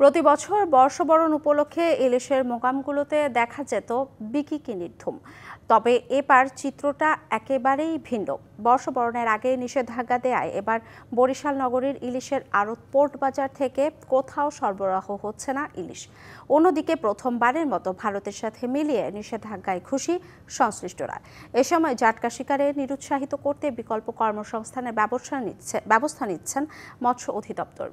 প্রতি বছর বর্ষবরণ উপলক্ষে ইলিশের মোকামগুলোতে দেখা যেত বিকিকিনির ধুম। তবে এবার চিত্রটা একেবারেই ভিন্ন। বর্ষবরণের আগে নিষেধাজ্ঞা দেয়ায় এবার বরিশাল নগরীর ইলিশের আড়ত পোর্ট বাজার থেকে কোথাও সরবরাহ হচ্ছে না ইলিশ। অন্যদিকে প্রথমবারের মতো ভারতের সাথে মিলিয়ে নিষেধাজ্ঞায় খুশি সংশ্লিষ্টরা। এ সময় জাটকা শিকারে নিরুৎসাহিত করতে বিকল্প কর্মসংস্থানের ব্যবস্থা নিচ্ছেন মৎস্য অধিদপ্তর।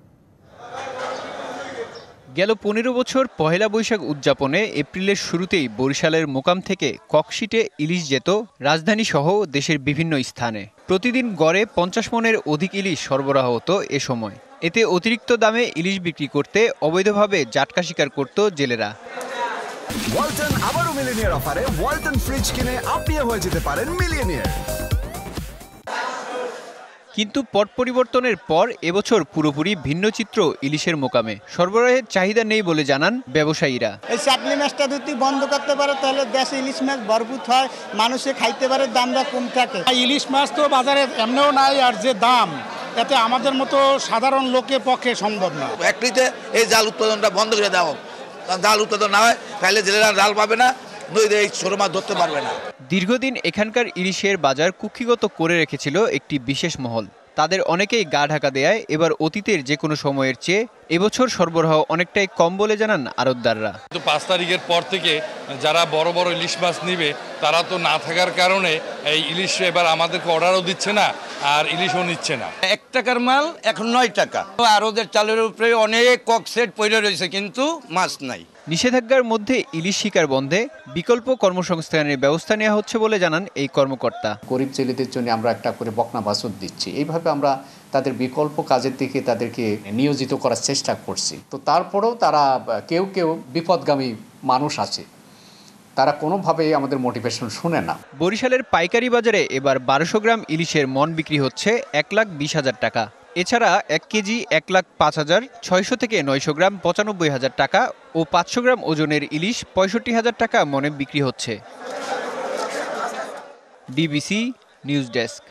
গেল ১৫ বছর পহেলা বৈশাখ উদযাপনে এপ্রিলের শুরুতেই বরিশালের মোকাম থেকে ককশিটে ইলিশ যেত রাজধানী সহ দেশের বিভিন্ন স্থানে। প্রতিদিন গড়ে ৫০ মনের অধিক ইলিশ সরবরাহ হতো এ সময়। এতে অতিরিক্ত দামে ইলিশ বিক্রি করতে অবৈধভাবে জাটকা শিকার করত জেলেরা। ওয়ালটন আবারও মিলিয়নিয়ার অফারে ওয়ালটন ফ্রিজ কিনে আপনিও হয়ে যেতে পারেন মিলিয়নিয়ার। কিন্তু পট পরিবর্তনের পর এবছর পুরোপুরি ভিন্ন চিত্র ইলিশের মোকামে। সরবরাহের চাহিদা নেই বলে জানান ব্যবসায়ীরা। এই চাকলি মাছটা যদি বন্ধ করতে পারে তাহলে দেশে ইলিশ মাছ ভরপুর হয়, মানুষে খাইতে পারে, দামটা কম থাকে। ইলিশ মাছ তো বাজারে এমনিও নাই, আর যে দাম এতে আমাদের মতো সাধারণ লোকের পক্ষে সম্ভব না। একটিতে এই জাল উৎপাদনটা বন্ধ করে দেওয়া হোক, কারণ জাল উৎপাদন না হয় তাহলে জেলেরা জাল পাবে না, নদীতে এই ছোট মাছ ধরতে পারবে না। দীর্ঘদিন এখানকার ইলিশের বাজার কুক্ষিগত করে রেখেছিল একটি বিশেষ মহল। তাদের অনেকেই গা ঢাকা দেয় এবার অতীতের যে কোনো সময়ের চেয়ে এবছর সরবরাহ অনেকটাই কম বলে জানান আড়তদাররা। ৫ তারিখের পর থেকে যারা বড় বড় ইলিশ মাছ নিবে তারা তো না থাকার কারণে এই ইলিশ এবার আমাদেরকে অর্ডারও দিচ্ছে না আর ইলিশও নিচ্ছে না। ১ টাকার মাল এখন ৯ টাকা। আর ওদের চালের উপরে অনেক কক সেট পড়ে রয়েছে, কিন্তু মাছ নাই। নিষেধাজ্ঞার মধ্যে ইলিশ শিকার বন্ধে বিকল্প কর্মসংস্থানের ব্যবস্থা নেওয়া হচ্ছে বলে জানান এই কর্মকর্তা। গরিব জেলেদের জন্য আমরা একটা করে বকনা বাছুর দিচ্ছি। এইভাবে আমরা তাদের বিকল্প কাজের দিকে তাদেরকে নিয়োজিত করার চেষ্টা করছি। তো তারপরেও তারা কেউ কেউ বিপদগামী মানুষ আছে, তারা কোনোভাবেই আমাদের মোটিভেশন শুনে না। বরিশালের পাইকারি বাজারে এবার ১২০০ গ্রাম ইলিশের মন বিক্রি হচ্ছে ১,২০,০০০ টাকা। এছাড়া ১ কেজি ১,০৫,০০০, ৬০০ থেকে ৯০০ গ্রাম ৯৫,০০০ টাকা ও ৫০০ গ্রাম ওজনের ইলিশ ৬৫,০০০ টাকা মনে বিক্রি হচ্ছে। DBC news desk.